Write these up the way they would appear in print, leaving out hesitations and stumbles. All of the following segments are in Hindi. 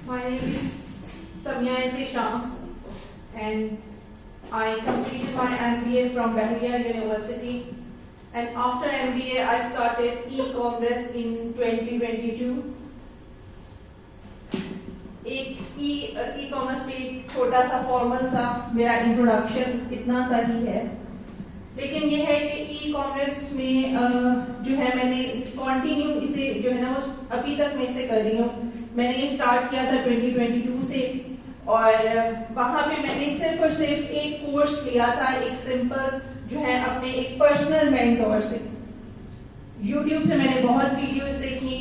My name is Samia Shams and I completed my MBA from Bahia University, and after MBA I started e-commerce in 2022. एक ई-कॉमर्स पे एक छोटा सा फॉर्मल सा मेरा इंट्रोडक्शन इतना सा ही है, लेकिन ये है कि ई-कॉमर्स में जो है मैंने कंटिन्यू इसे जो है ना वो अभी तक मैं इसे कर रही हूँ। मैंने ये स्टार्ट किया था 2022 से, और वहां पे मैंने सिर्फ और सिर्फ एक कोर्स लिया था, एक सिंपल जो है अपने एक पर्सनल मेंटोर से। यूट्यूब से मैंने बहुत वीडियोस देखी,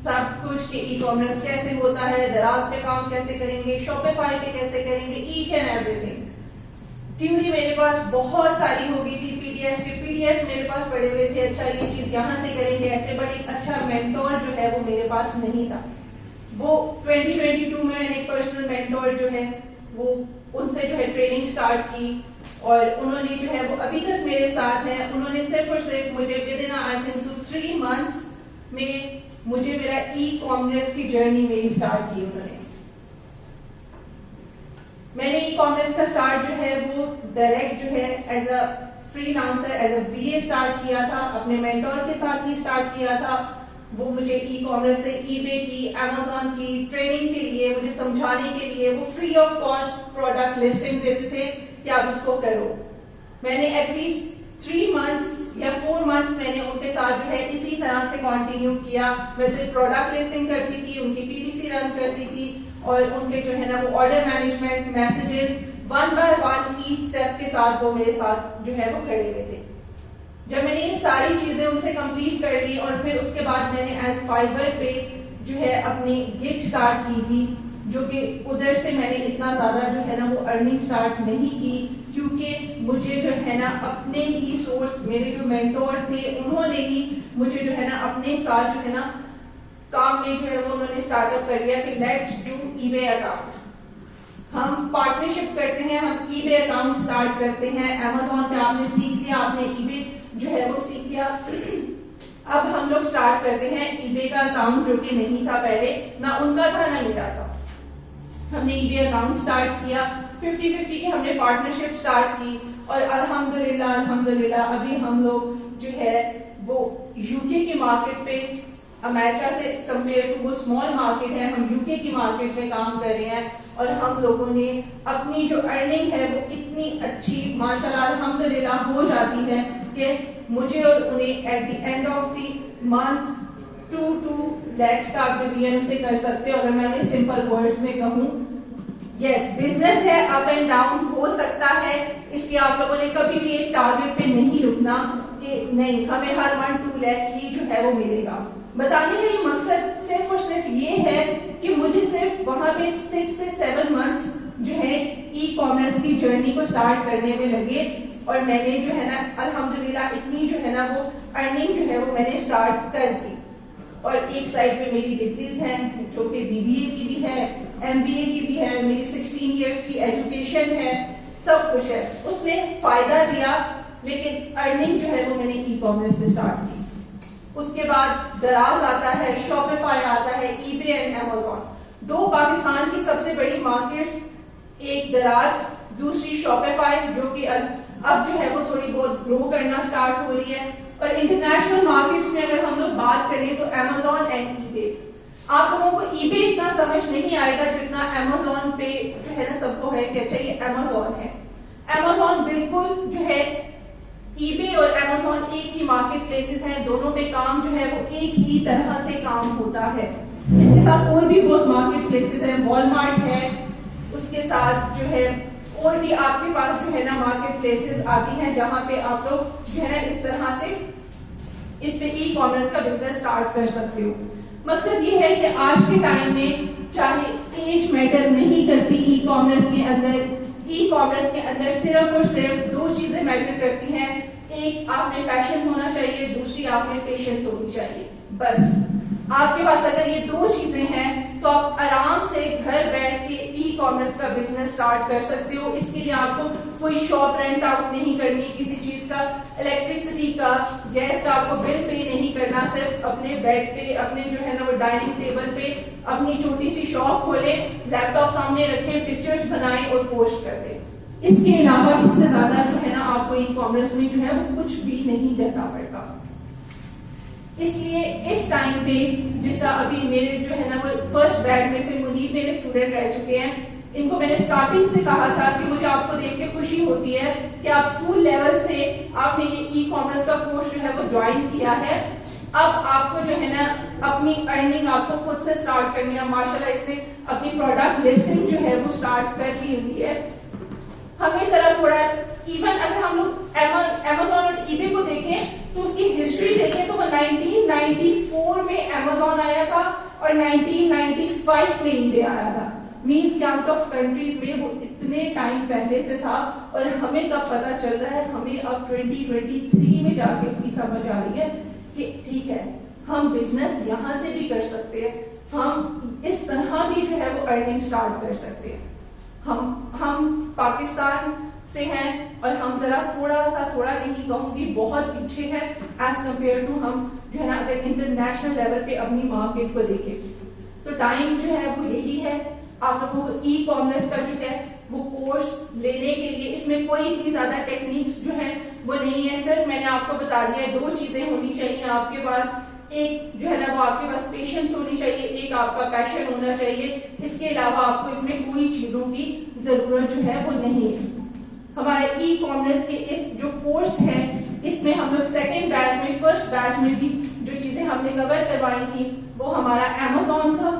सब कुछ कि ई कॉमर्स कैसे होता है, दराज पे काम कैसे करेंगे, शॉपिफाई पे कैसे करेंगे, ईच एंड एवरीथिंग। थ्योरी मेरे पास बहुत सारी हो गई थी, पीडीएफ मेरे पास पड़े हुए थे, अच्छा ये चीज यहाँ से करेंगे ऐसे, बट एक अच्छा मेंटोर जो है वो मेरे पास नहीं था। वो 2022 में मैंने एक पर्सनल मेंटोर जो है वो उनसे जो है ट्रेनिंग स्टार्ट की, और उन्होंने जो है वो अभी तक मेरे साथ है। उन्होंने सिर्फ और सिर्फ मुझे with in I think so 3 months में मुझे मेरा ई कॉमर्स की जर्नी मेरी स्टार्ट की उन्होंने। मैंने ई कॉमर्स का स्टार्ट जो है वो डायरेक्ट जो है as a freelancer, as a VA start किया था, अपने मेंटोर के साथ ही स्टार्ट किया था। वो मुझे ई कॉमर्स से ईबे की, अमेज़न की ट्रेनिंग के लिए, मुझे समझाने के लिए वो free of cost product listing देते थे कि आप इसको करो। मैंने एटलीस्ट 3 मंथ्स या 4 मंथ्स मैंने उनके साथ जो है इसी तरह से कंटिन्यू किया। मैं सिर्फ प्रोडक्ट लिस्टिंग करती थी, उनकी पीपीसी रन करती थी, और उनके जो है ना वो order management, messages, 1 by 1 each step के साथ वो मेरे साथ जो है वो खड़े हुए थे। जब मैंने ये सारी चीजें उनसे कंप्लीट कर ली, और फिर उसके बाद मैंने एज फाइवर पे जो है अपनी गिग स्टार्ट की थी, जो कि उधर से मैंने इतना ज्यादा जो है ना वो अर्निंग स्टार्ट नहीं की, क्योंकि मुझे जो है ना अपने ही सोर्स, मेरे जो मेंटोर थे उन्होंने ही मुझे जो है ना अपने साथ जो है ना काम में जो है वो उन्होंने स्टार्टअप कर दिया कि लेट्स डू ईबे अकाउंट। हम पार्टनरशिप करते हैं, हम ईबे अकाउंट स्टार्ट करते हैं। अमेज़न पे आपने सीख लिया, आपने ईबे जो है वो सीख लिया, अब हम लोग स्टार्ट करते हैं ईबे का अकाउंट, जो कि नहीं था पहले, ना उनका था ना मेरा था। हमने ईबे अकाउंट स्टार्ट किया, 50-50 की हमने पार्टनरशिप स्टार्ट की, और अल्हम्दुलिल्लाह अभी हम लोग जो है वो यूके की मार्केट पे, अमेरिका से कंपेयर टू वो स्मॉल मार्केट है, हम यूके की मार्केट में काम कर रहे हैं, और हम लोगों ने अपनी जो अर्निंग है वो इतनी अच्छी माशाल्लाह अल्हम्दुलिल्लाह हो जाती है कि मुझे और उन्हें at the end of the month 2 lakhs का आप डिवीजन से कर सकते हो, अगर मैं उन्हें सिंपल वर्ड्स में कहूँ। यस, बिजनेस है, अप एंड डाउन हो सकता है, इसलिए आप लोगों ने कभी भी एक टारगेट पे नहीं रुकना कि नहीं हमें हर मंथ 2 लाख ही जो है वो मिलेगा। बताने का ये मकसद सिर्फ और सिर्फ ये है कि मुझे सिर्फ वहां पे 6 से 7 मंथ्स जो है ई कॉमर्स की जर्नी को स्टार्ट करने में लगे, और मैंने जो है ना अल्हम्दुलिल्लाह इतनी जो है ना वो अर्निंग जो है वो मैंने स्टार्ट कर दी। और एक साइड पे मेरी डिग्रीज हैं, जो कि बीबीए की भी है, एमबीए की भी है, मेरी 16 इयर्स की एजुकेशन है, सब कुछ है। उसने फायदा दिया, लेकिन अर्निंग जो है वो मैंने ई कॉमर्स से स्टार्ट की। उसके बाद दराज आता है, शॉपिफाई आता है, ईबे एंड अमेज़न, 2 पाकिस्तान की सबसे बड़ी मार्केट्स, एक दराज, दूसरी शॉपिफाई, जो कि अब जो है वो थोड़ी बहुत ग्रो करना स्टार्ट हो रही है। और इंटरनेशनल मार्केट्स में अगर हम लोग बात करें तो अमेज़न एंड ईबे। आप लोगों को ईबे इतना समझ नहीं आएगा जितना अमेज़न पे जो है ना सबको है कि अच्छा ये अमेज़न है। अमेज़न बिल्कुल जो है, ईबे और अमेज़न एक ही मार्केट प्लेसेस हैं, दोनों पे काम जो है वो एक ही तरह से काम होता है। इसके साथ और भी बहुत मार्केट प्लेसेस हैं, वॉलमार्ट है, उसके साथ जो है और भी आपके पास जो है ना मार्केट प्लेसेस आती हैं, जहां पे आप लोग जो है ना इस तरह से इस पे ई कॉमर्स का बिजनेस स्टार्ट कर सकते हो। मकसद ये है कि आज के टाइम में चाहे एज मैटर नहीं करती, ई कॉमर्स के अंदर सिर्फ और सिर्फ 2 चीजें मैटर करती हैं। एक, आप में पैशन होना चाहिए, दूसरी आप में पेशेंस होनी चाहिए। बस आपके पास अगर ये 2 चीजें हैं तो आप आराम से घर बैठ के ई कॉमर्स का बिजनेस स्टार्ट कर सकते हो। इसके लिए आपको कोई शॉप रेंट आउट नहीं करनी, किसी चीज का, इलेक्ट्रिसिटी का, गैस का आपको बिल पे नहीं करना। सिर्फ अपने बेड पे, अपने जो है ना वो डाइनिंग टेबल पे अपनी छोटी सी शॉप खोले, लैपटॉप सामने रखें, पिक्चर्स बनाएं और पोस्ट कर दें। इसके अलावा इससे ज्यादा जो है ना आपको ई कॉमर्स में जो है वो कुछ भी नहीं करना पड़ता। इसलिए इस टाइम पे जिस तरह अभी मेरे जो है ना वो फर्स्ट बैच में से मुनीब मेरे स्टूडेंट रह चुके हैं, इनको मैंने स्टार्टिंग से कहा था कि मुझे आपको देख के खुशी होती है कि आप स्कूल लेवल से आपने ये ई कॉमर्स का कोर्स जो है वो ज्वाइन किया है। अब आपको जो है ना अपनी अर्निंग आपको खुद से स्टार्ट करनी है। माशाल्लाह इसने अपनी प्रोडक्ट लिस्टिंग जो है वो स्टार्ट कर ली हुई है। हमें जरा थोड़ा, इवन अगर हम लोग Amazon और eBay को देखें तो उसकी हिस्ट्री देखें तो वो 1994 में Amazon आया था और 1995 में eBay आया था। मीन्स कि आउट ऑफ कंट्रीज में वो इतने टाइम पहले से था और हमें कब पता चल रहा है, हमें अब 2023 में जाके इसकी समझ आ रही है कि ठीक है हम बिजनेस यहां से भी कर सकते हैं, हम इस तरह भी जो है वो अर्निंग स्टार्ट कर सकते हैं। हम पाकिस्तान से हैं और हम जरा थोड़ा नहीं कहूंगी बहुत पीछे है एज कंपेयर टू हम जो है ना अगर इंटरनेशनल लेवल पे अपनी मार्केट को देखें तो टाइम जो है वो यही है। आप लोगों को ई कॉमर्स का जो है वो कोर्स लेने के लिए इसमें कोई इतनी ज्यादा टेक्निक्स जो है वो नहीं है। सिर्फ मैंने आपको बता दिया है 2 चीजें होनी चाहिए आपके पास। एक जो है ना वो आपके पास पेशेंस होनी चाहिए, एक आपका पैशन होना चाहिए। इसके अलावा आपको इसमें कोई चीजों की जरूरत जो है वो नहीं है। हमारे ई कॉमर्स के इस जो कोर्स है इसमें हम लोग सेकेंड बैच में, फर्स्ट बैच में भी जो चीजें हमने कवर करवाई थी वो हमारा Amazon था,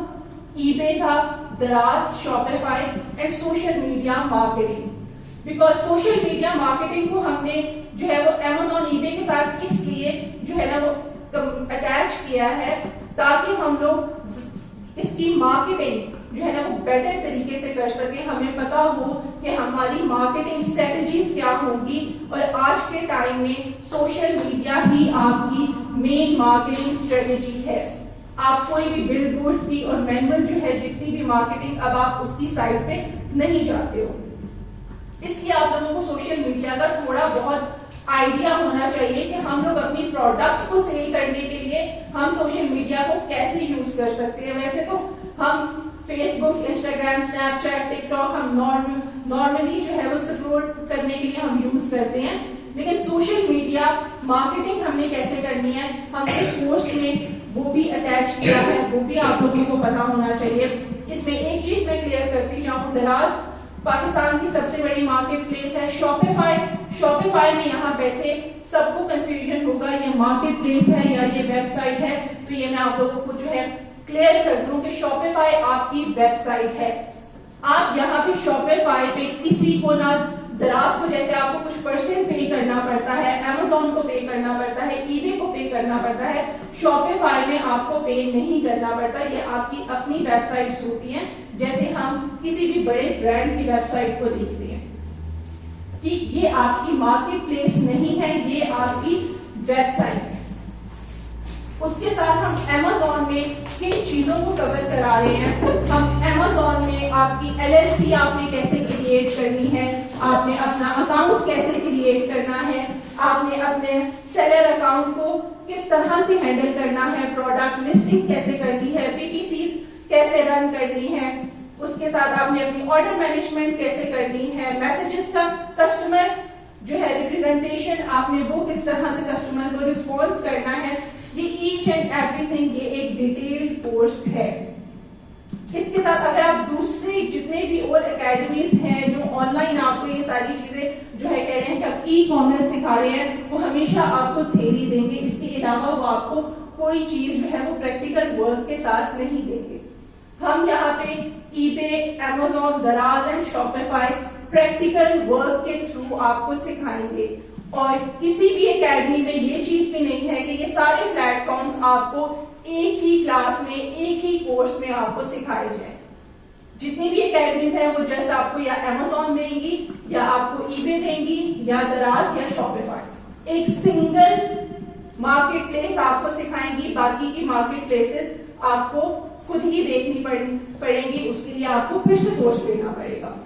eBay था, दराज, Shopify and social media marketing. Because social media marketing को हमने जो है वो Amazon, eBay के साथ इसलिए जो है ना वो अटैच किया है ताकि हम लोग इसकी मार्केटिंग जो है ना वो बेटर तरीके से कर सके। हमें पता हो कि हमारी मार्केटिंग स्ट्रेटजीज क्या होगी और आज के टाइम में सोशल मीडिया ही आपकी मेन मार्केटिंग स्ट्रेटजी है। आप कोई भी बिलबोर्ड्स की और मैनुअल जो है जितनी भी मार्केटिंग अब आप उसकी साइड पे नहीं जाते हो। इसलिए आप लोगों को सोशल मीडिया का थोड़ा बहुत आइडिया होना चाहिए कि हम लोग अपनी प्रोडक्ट्स को सेल करने के लिए हम सोशल मीडिया को कैसे यूज कर सकते हैं। वैसे तो हम फेसबुक, इंस्टाग्राम, स्नैपचैट, टिकटॉक हम नॉर्मली जो है वो सपोर्ट करने के लिए हम यूज करते हैं, लेकिन सोशल मीडिया मार्केटिंग हमने कैसे करनी है हमने इस कोर्स में वो भी अटैच किया है, वो भी आप लोगों को पता होना चाहिए। इसमें एक चीज मैं क्लियर करती जाऊं, दराज पाकिस्तान की सबसे बड़ी मार्केट प्लेस है। शॉपिफाई में यहाँ बैठे सबको कंफ्यूजन होगा ये मार्केट प्लेस है या ये वेबसाइट है, तो ये मैं आप लोगों को जो है क्लियर कर दूं कि शॉपिफाई आपकी वेबसाइट है। आप यहाँ पे शॉपिफाई पे किसी को ना, दराज को जैसे आपको कुछ परसेंट पे करना पड़ता है, Amazon को पे करना पड़ता है, eBay को पे करना पड़ता है, शॉपिफाई में आपको पे नहीं करना पड़ता। ये आपकी अपनी वेबसाइट्स होती हैं जैसे हम किसी भी बड़े ब्रांड की वेबसाइट को देखते हैं। ठीक, ये आपकी मार्केट प्लेस नहीं है, ये आपकी वेबसाइट है। उसके साथ हम Amazon में किन चीजों को कवर करा रहे हैं, हम Amazon में आपकी LLC आपने कैसे क्रिएट करनी है, आपने अपना अकाउंट कैसे क्रिएट करना है, आपने अपने सेलर अकाउंट को किस तरह से हैंडल करना है, प्रोडक्ट लिस्टिंग कैसे करनी है, PPC कैसे रन करनी है, उसके साथ आपने अपनी ऑर्डर मैनेजमेंट कैसे करनी है, मैसेजेस का कस्टमर जो है रिप्रेजेंटेशन आपने वो किस तरह से कस्टमर को रिस्पॉन्स करना है। ये ईच एंड एवरीथिंग ये एक डिटेल्ड कोर्स है। इसके साथ अगर आप दूसरे जितने भी और एकेडमीज हैं जो ऑनलाइन आपको ये सारी चीजें जो है कह रहे हैं कि आप ई कॉमर्स सिखा रहे हैं, वो हमेशा आपको थ्योरी देंगे, इसके अलावा वो आपको कोई चीज जो है वो प्रैक्टिकल वर्क के साथ नहीं देंगे। हम यहाँ पे eBay, Amazon, दराज एंड शॉपिफाई प्रैक्टिकल वर्क के थ्रू आपको सिखाएंगे। और किसी भी एकेडमी में ये चीज भी नहीं है कि ये सारे प्लेटफॉर्म्स आपको एक ही क्लास में, एक ही कोर्स में आपको सिखाए जाए। जितनी भी एकेडमीज हैं वो जस्ट आपको या Amazon देंगी या आपको eBay देंगी या दराज या शॉपिफाई, एक सिंगल मार्केट प्लेस आपको सिखाएंगी, बाकी की मार्केट प्लेसेस आपको खुद ही देखनी पड़ेंगी, उसके लिए आपको फिर से कोर्स लेना पड़ेगा।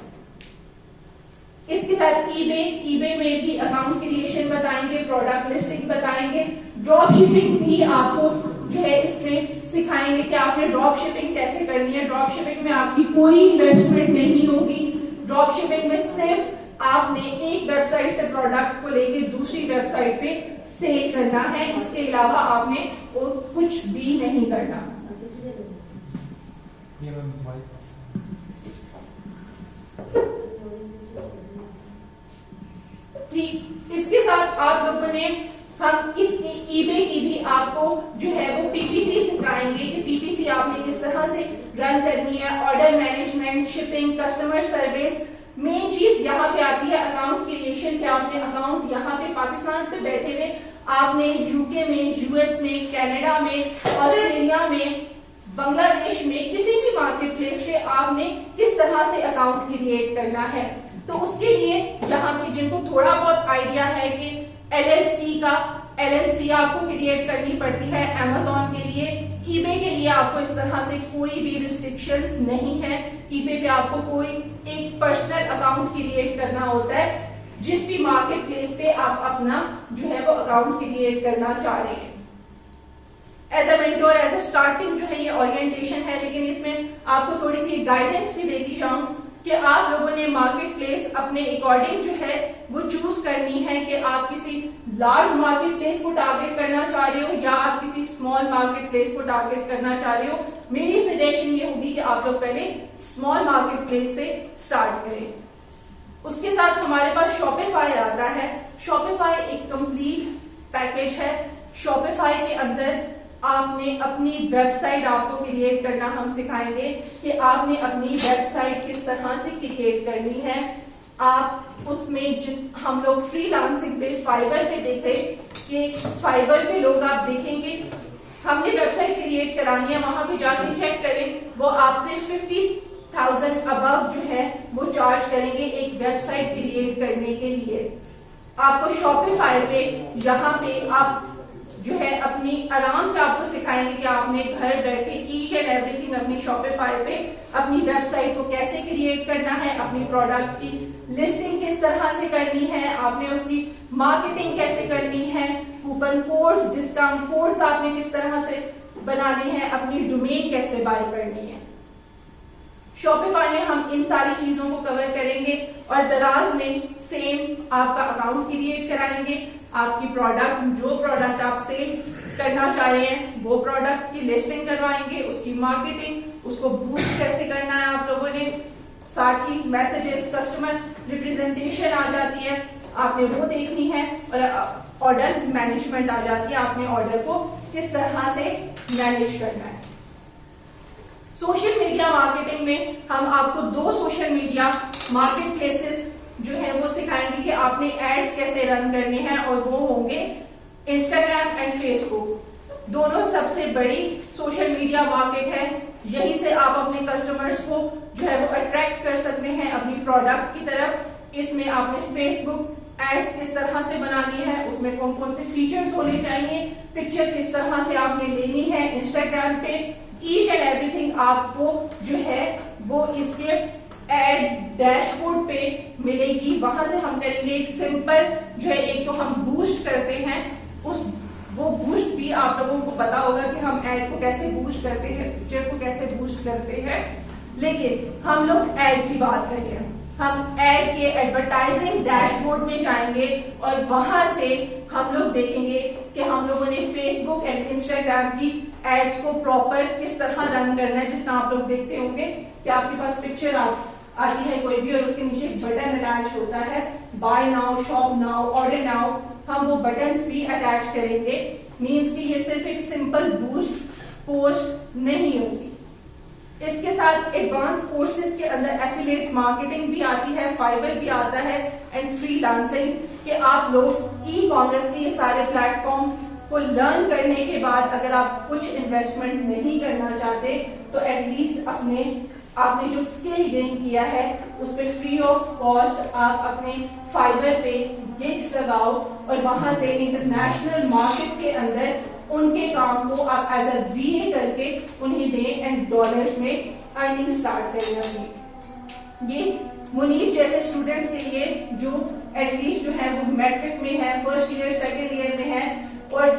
इसके साथ ईबे में भी अकाउंट क्रिएशन बताएंगे, प्रोडक्ट लिस्टिंग बताएंगे, ड्रॉप शिपिंग भी आपको जो है इसमें सिखाएंगे कि आपने ड्रॉप शिपिंग कैसे करनी है। ड्रॉप शिपिंग में आपकी कोई इन्वेस्टमेंट नहीं होगी। ड्रॉप शिपिंग में सिर्फ आपने एक वेबसाइट से प्रोडक्ट को लेके दूसरी वेबसाइट पे सेल करना है, इसके अलावा आपने और कुछ भी नहीं करना। ठीक, इसके साथ आप लोगों ने हम इस ईबे की भी आपको जो है वो पीपीसी सिखाएंगे कि पीपीसी आपने किस तरह से रन करनी है, order management, shipping, customer service. Main चीज यहाँ पे आती है अकाउंट क्रिएशन, कि आपने अकाउंट यहाँ पे पाकिस्तान पे बैठे हुए आपने यूके में, यूएस में, कनाडा में, ऑस्ट्रेलिया में, बांग्लादेश में, किसी भी मार्केट प्लेस पे आपने किस तरह से अकाउंट क्रिएट करना है। तो उसके लिए यहाँ पे जिनको थोड़ा बहुत आइडिया है कि एलएलसी आपको क्रिएट करनी पड़ती है अमेज़न के लिए, ईबे के लिए आपको इस तरह से कोई भी रिस्ट्रिक्शंस नहीं है। ईबे पे आपको कोई एक पर्सनल अकाउंट क्रिएट करना होता है, जिस भी मार्केट प्लेस पे आप अपना जो है वो अकाउंट क्रिएट करना चाह रहे हैं। As a mentor, as a starting जो है ये ओरिएंटेशन है, लेकिन इसमें आपको थोड़ी सी गाइडेंस भी देती जाऊं कि आप लोगों ने मार्केट प्लेस अपने अकॉर्डिंग जो है वो चूज करनी है कि आप किसी लार्ज मार्केट प्लेस को टारगेट करना चाह रहे हो या आप किसी स्मॉल मार्केट प्लेस को टारगेट करना चाह रहे हो। मेरी सजेशन ये होगी कि आप लोग पहले स्मॉल मार्केट प्लेस से स्टार्ट करें। उसके साथ हमारे पास शॉपिफाई आता है। शॉपिफाई एक कंप्लीट पैकेज है। शॉपिफाई के अंदर आपने अपनी वेबसाइट आपको क्रिएट करना हम सिखाएंगे कि आपने अपनी वेबसाइट किस तरह से क्रिएट करनी है। आप उसमें हम लोग फ्रीलांसिंग पे फाइवर पे देखे कि फाइवर पे लोग आप देखेंगे हमने वेबसाइट क्रिएट करानी है, वहां पे जाके चेक करें, वो आपसे 50,000 अबव जो है वो चार्ज करेंगे एक वेबसाइट क्रिएट करने के लिए। आपको शॉपिफाई पे यहाँ पे आप जो है अपनी आराम से आपको सिखाएंगे कि आपने घर बैठे ईच एंड एवरीथिंग अपनी शॉपिफाई पे अपनी वेबसाइट को कैसे क्रिएट करना है, अपनी प्रोडक्ट की लिस्टिंग किस तरह से करनी है, आपने उसकी मार्केटिंग कैसे करनी है, कूपन कोड्स, डिस्काउंट कोड्स आपने किस तरह से बनाने हैं, अपनी डोमेन कैसे बाय करनी है। शॉपिफाई में हम इन सारी चीजों को कवर करेंगे और दराज में सेम आपका अकाउंट क्रिएट कराएंगे। आपकी प्रोडक्ट, जो प्रोडक्ट आप सेल करना चाह रहे हैं वो प्रोडक्ट की लिस्टिंग करवाएंगे, उसकी मार्केटिंग, उसको बूस्ट कैसे करना है आप लोगों ने, साथ ही मैसेजेस, कस्टमर रिप्रेजेंटेशन आ जाती है, आपने वो देखनी है, और ऑर्डर मैनेजमेंट आ जाती है, आपने ऑर्डर को किस तरह से मैनेज करना है। सोशल मीडिया मार्केटिंग में हम आपको 2 सोशल मीडिया मार्केट प्लेसेस जो है वो सिखाएंगे कि आपने एड्स कैसे रन करने हैं, और वो होंगे इंस्टाग्राम एंड फेसबुक। दोनों सबसे बड़ी सोशल मीडिया मार्केट है, यहीं से आप अपने कस्टमर्स को जो है वो अट्रैक्ट कर सकते हैं अपनी प्रोडक्ट की तरफ। इसमें आपने फेसबुक एड्स किस तरह से बनानी है, उसमें कौन कौन से फीचर्स होने चाहिए, पिक्चर किस तरह से आपने लेनी है। इंस्टाग्राम पे ईच एंड एवरीथिंग आपको जो है वो इसके एड डैशबोर्ड पे मिलेगी। वहां से हम करेंगे एक सिंपल जो है, एक तो हम बूस्ट करते हैं, वो बूस्ट भी आप लोगों को पता होगा कि हम एड को कैसे बूस्ट करते हैं, पिक्चर को कैसे बूस्ट करते हैं। लेकिन हम लोग एड की बात करें, हम एड के एडवर्टाइजिंग डैशबोर्ड में जाएंगे और वहां से हम लोग देखेंगे कि हम लोगों ने फेसबुक एंड इंस्टाग्राम की एड्स को प्रॉपर किस तरह रन करना है। जिस तरह आप लोग देखते होंगे कि आपके पास पिक्चर आती है कोई भी और उसके नीचे एक बटन अटैच होता है, buy now, shop now, order now, हम वो बटन्स भी अटैच करेंगे। मींस कि ये सिर्फ एक सिंपल बूस्ट पोस्ट नहीं होती। इसके साथ एडवांस कोर्सेज के अंदर एफिलिएट मार्केटिंग भी आती है, फाइवर भी आता है एंड फ्रीलांसिंग, कि आप लोग ई कॉमर्स के ये सारे प्लेटफॉर्म को लर्न करने के बाद अगर आप कुछ इन्वेस्टमेंट नहीं करना चाहते तो एटलीस्ट आपने जो स्किल गेन किया है उस पर फ्री ऑफ कॉस्ट आप अपने फाइवर पे गिग्स लगाओ और वहां से इंटरनेशनल मार्केट के अंदर उनके काम को आप एज अ वीए करके उन्हें दें एंड डॉलर्स में अर्निंग स्टार्ट करें अपनी। ये मुनीब जैसे स्टूडेंट्स के लिए जो एटलीस्ट जो है वो मैट्रिक में है, फर्स्ट ईयर सेकेंड ईयर में है, और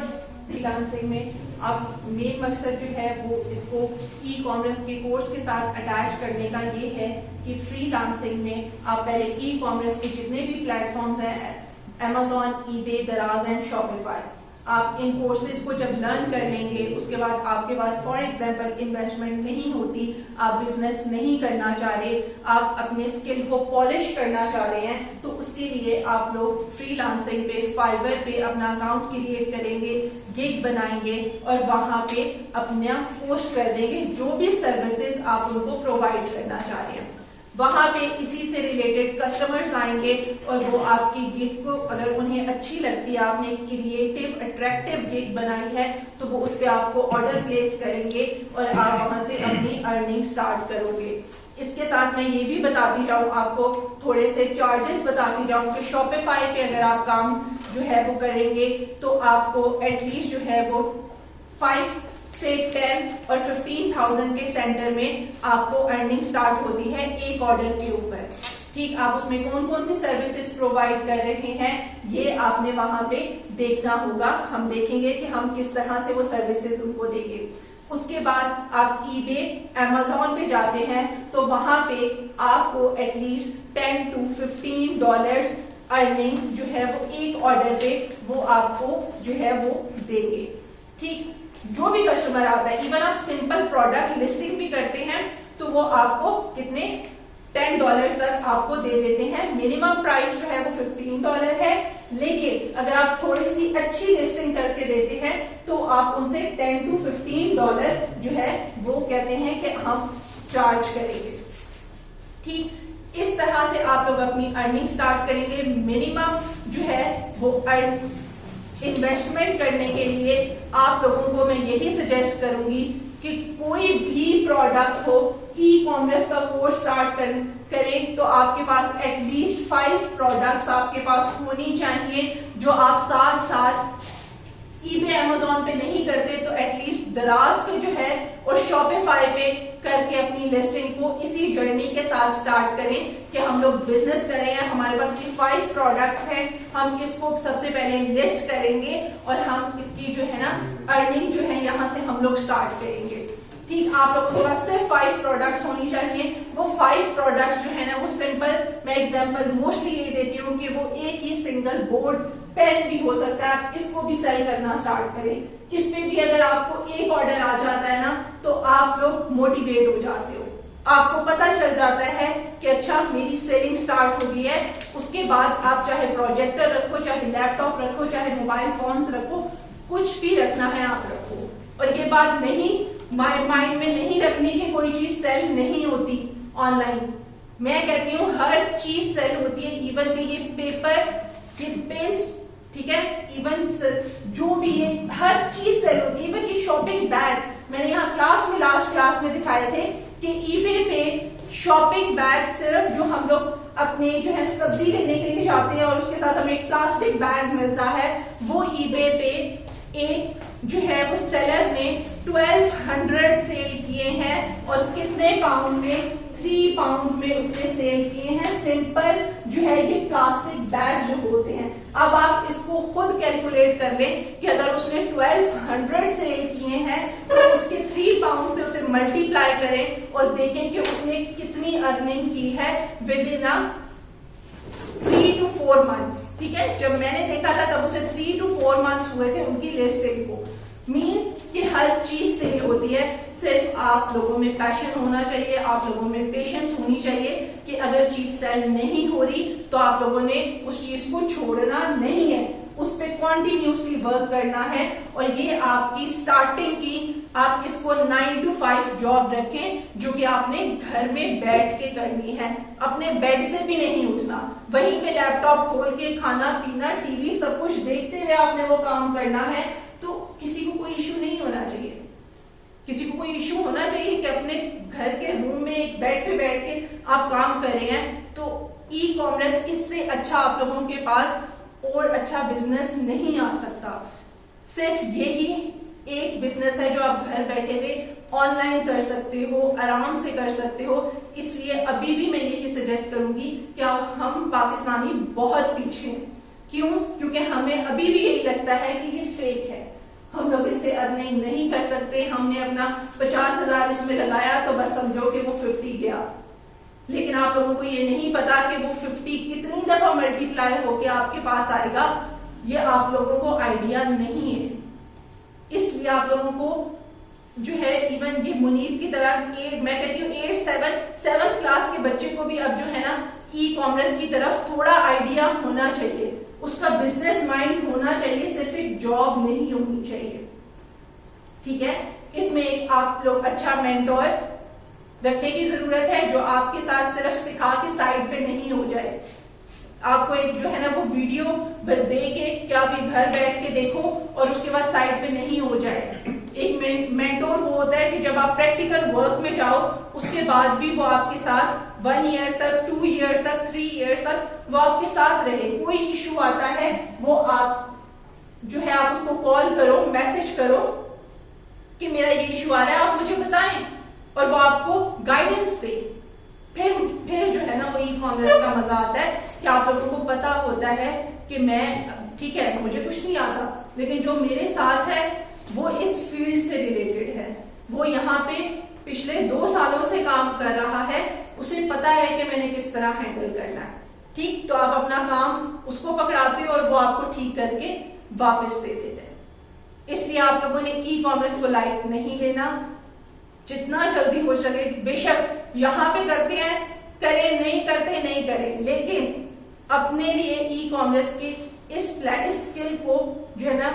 फ्रीलांसिंग में आप मेन मकसद जो है वो इसको ई कॉमर्स के कोर्स के साथ अटैच करने का ये है कि फ्रीलांसिंग में आप पहले ई कॉमर्स के जितने भी प्लेटफॉर्म्स हैं, Amazon, eBay, दराज एंड शॉपिफाई, आप इन कोर्सेज को जब लर्न कर लेंगे उसके बाद आपके पास फॉर एग्जांपल इन्वेस्टमेंट नहीं होती, आप बिजनेस नहीं करना चाह रहे, आप अपने स्किल को पॉलिश करना चाह रहे हैं, तो उसके लिए आप लोग फ्रीलांसिंग पे फाइवर पे अपना अकाउंट क्रिएट करेंगे, गिग बनाएंगे और वहां पे अपना पोस्ट कर देंगे जो भी सर्विसेज आप उनको प्रोवाइड करना चाह रहे हैं। वहां पे इसी से रिलेटेड कस्टमर्स आएंगे और वो आपकी गिग को अगर उन्हें अच्छी लगती है, आपने क्रिएटिव अट्रैक्टिव गिग बनाई है, तो वो उस पर आपको ऑर्डर प्लेस करेंगे और आप वहां से अपनी अर्निंग स्टार्ट करोगे। इसके साथ मैं ये भी बताती जाऊं आपको, थोड़े से चार्जेस बताती जाऊं कि शॉपिफाई पे अगर आप काम जो है वो करेंगे तो आपको एटलीस्ट जो है वो 5 से 10 और 15,000 के सेंटर में आपको अर्निंग स्टार्ट होती है एक ऑर्डर के ऊपर। ठीक, आप उसमें कौन कौन सी सर्विसेज प्रोवाइड कर रहे हैं ये आपने वहां पे देखना होगा। हम देखेंगे कि हम किस तरह से वो सर्विसेज उनको देंगे। उसके बाद आप eBay, Amazon पे जाते हैं तो वहां पे आपको एटलीस्ट $10 to $15 अर्निंग जो है वो एक ऑर्डर पे वो आपको जो है वो देंगे। ठीक, जो भी कस्टमर आता है, इवन आप सिंपल प्रोडक्ट लिस्टिंग भी करते हैं तो वो आपको कितने $10 तक आपको दे देते हैं। मिनिमम प्राइस जो है वो $15 है, लेकिन अगर आप थोड़ी सी अच्छी लिस्टिंग करके देते हैं तो आप उनसे $10 to $15 जो है वो कहते हैं कि हम चार्ज करेंगे। ठीक, इस तरह से आप लोग अपनी अर्निंग स्टार्ट करेंगे। मिनिमम जो है वो इन्वेस्टमेंट करने के लिए आप लोगों को मैं यही सजेस्ट करूंगी कि कोई भी प्रोडक्ट हो, ई कॉमर्स का कोर्स स्टार्ट करें तो आपके पास एटलीस्ट 5 प्रोडक्ट्स आपके पास होनी चाहिए जो आप साथ साथ eBay, Amazon पे नहीं करते तो एटलीस्ट दराज पे जो है और शॉपिफाई पे करके अपनी लिस्टिंग को इसी जर्नी के साथ स्टार्ट करें कि हम लोग बिजनेस कर रहे हैं, हमारे पास ये 5 प्रोडक्ट्स हैं, हम इसको सबसे पहले लिस्ट करेंगे और हम इसकी जो है ना अर्निंग जो है यहाँ से हम लोग स्टार्ट करेंगे। ठीक, आप लोगों के पास सिर्फ 5 प्रोडक्ट्स होनी चाहिए। वो 5 प्रोडक्ट्स जो है ना वो सिंपल, मैं एग्जांपल मोस्टली ये देती हूँ कि वो एक ही सिंगल बोर्ड पेन भी हो सकता है, आप इसको भी सेल करना स्टार्ट करें। इस पे भी अगर आपको एक ऑर्डर आ जाता है ना तो आप लोग मोटिवेट हो जाते हो, आपको पता चल जाता है कि अच्छा मेरी सेलिंग स्टार्ट हो गई है। उसके बाद आप चाहे प्रोजेक्टर रखो, चाहे लैपटॉप रखो, चाहे मोबाइल फोन्स रखो, कुछ भी रखना है आप रखो। और ये बात नहीं माइंड में नहीं रखनी कि कोई चीज सेल नहीं होती ऑनलाइन। मैं कहती हूँ हर चीज सेल होती है, इवन कि ये पेपर, ये पेन्स, ठीक है, इवन जो भी ये हर चीज सेल होती है। इवन ये शॉपिंग बैग, मैंने यहाँ लास्ट क्लास में दिखाए थे कि eBay पे शॉपिंग बैग सिर्फ जो हम लोग अपने जो है सब्जी लेने के लिए जाते हैं और उसके साथ हमें एक प्लास्टिक बैग मिलता है, वो eBay पे एक जो है वो सेलर ने 1200 सेल किए हैं और कितने पाउंड में, 3 पाउंड में उसने सेल किए हैं। सिंपल जो है ये प्लास्टिक बैग जो होते हैं, अब आप इसको खुद कैलकुलेट कर लें कि अगर उसने 1200 सेल किए हैं तो उसके 3 पाउंड से उसे मल्टीप्लाई करें और देखें कि उसने कितनी अर्निंग की है विद इन 3 to 4 months। ठीक है, जब मैंने देखा था तब उसे 3 to 4 months हुए थे उनकी लिस्टिंग को। मीन्स कि हर चीज सेल होती है, सिर्फ आप लोगों में पैशन होना चाहिए, आप लोगों में पेशेंस होनी चाहिए कि अगर चीज सेल नहीं हो रही तो आप लोगों ने उस चीज को छोड़ना नहीं है, उस पर कॉन्टिन्यूसली वर्क करना है। और ये आपकी स्टार्टिंग की, आप इसको 9 to 5 जॉब रखें जो कि आपने घर में बैठ के करनी है, अपने बेड से भी नहीं उठना, वहीं पे लैपटॉप खोल के खाना पीना टीवी सब कुछ देखते हुए आपने वो काम करना है। तो किसी को कोई इश्यू नहीं होना चाहिए, किसी को कोई इश्यू होना चाहिए कि अपने घर के रूम में एक बेड पे बैठ के आप काम कर रहे हैं। तो ई कॉमर्स इससे अच्छा आप लोगों के पास और अच्छा बिजनेस नहीं आ सकता। सिर्फ यही एक बिजनेस है जो आप घर बैठे हुए ऑनलाइन कर सकते हो, आराम से कर सकते हो। इसलिए अभी भी मैं यही सजेस्ट करूंगी कि हम पाकिस्तानी बहुत पीछे हैं। क्यों? क्योंकि हमें अभी भी यही लगता है कि ये फेक है, हम लोग इससे अर्निंग नहीं कर सकते, हमने अपना 50,000 इसमें लगाया तो बस समझो कि वो 50 गया। लेकिन आप लोगों को ये नहीं पता कि वो 50 कितनी दफा मल्टीप्लाई होके आपके पास आएगा, ये आप लोगों को आइडिया नहीं है। इसलिए आप लोगों को जो है इवन ये मुनीब की तरह मैं कहती हूँ 7th क्लास के बच्चे को भी अब जो है ना ई कॉमर्स की तरफ थोड़ा आइडिया होना चाहिए, उसका बिजनेस माइंड होना चाहिए, सिर्फ एक जॉब नहीं होनी चाहिए। ठीक है, इसमें एक आप लोग अच्छा मेंटोर रखने की जरूरत है जो आपके साथ सिर्फ सिखा के साइड पे नहीं हो जाए। आपको एक जो है ना वो वीडियो दे के क्या भी घर बैठ के देखो और उसके बाद साइड पे नहीं हो जाए। एक मेंटोर वो होता है कि जब आप प्रैक्टिकल वर्क में जाओ उसके बाद भी वो आपके साथ 1 ईयर तक, 2 ईयर तक, 3 ईयर तक वो आपके साथ रहे। कोई इशू आता है वो आप जो है आप उसको कॉल करो, मैसेज करो कि मेरा ये इशू आ रहा है, आप मुझे बताएं, और वो आपको गाइडेंस दे। फिर जो है ना वो ई कॉमर्स का मजा आता है कि आप लोगों को पता होता है कि मैं ठीक है मुझे कुछ नहीं आता, लेकिन जो मेरे साथ है वो इस फील्ड से रिलेटेड है, वो यहाँ पे पिछले 2 सालों से काम कर रहा है, उसे पता है कि मैंने किस तरह हैंडल करना है। ठीक, तो आप अपना काम उसको पकड़ाते हो और वो आपको ठीक करके वापस दे देते हैं। इसलिए आप लोगों ने ई कॉमर्स को लाइट नहीं लेना, जितना जल्दी हो सके। बेशक यहाँ पे करते हैं करें, नहीं करते नहीं करें, लेकिन अपने लिए ई कॉमर्स के इस स्किल को जो है ना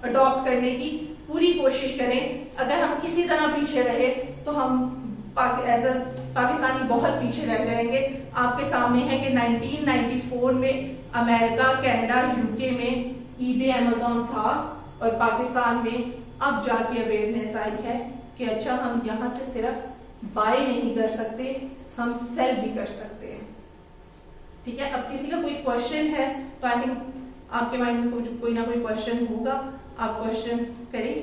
अडॉप्ट करने की पूरी कोशिश करें। अगर हम इसी तरह पीछे रहे तो हम एज अ पाकिस्तानी बहुत पीछे रह जाएंगे। आपके सामने है कि 1994 में अमेरिका, कनाडा, यूके में ईबे, अमेज़न था और पाकिस्तान में अब जाके अवेयरनेस आई है कि अच्छा हम यहाँ से सिर्फ बाय नहीं कर सकते, हम सेल भी कर सकते हैं। ठीक है, अब किसी का कोई क्वेश्चन है तो आई थिंक आपके माइंड में कोई ना कोई क्वेश्चन होगा, आप क्वेश्चन करें।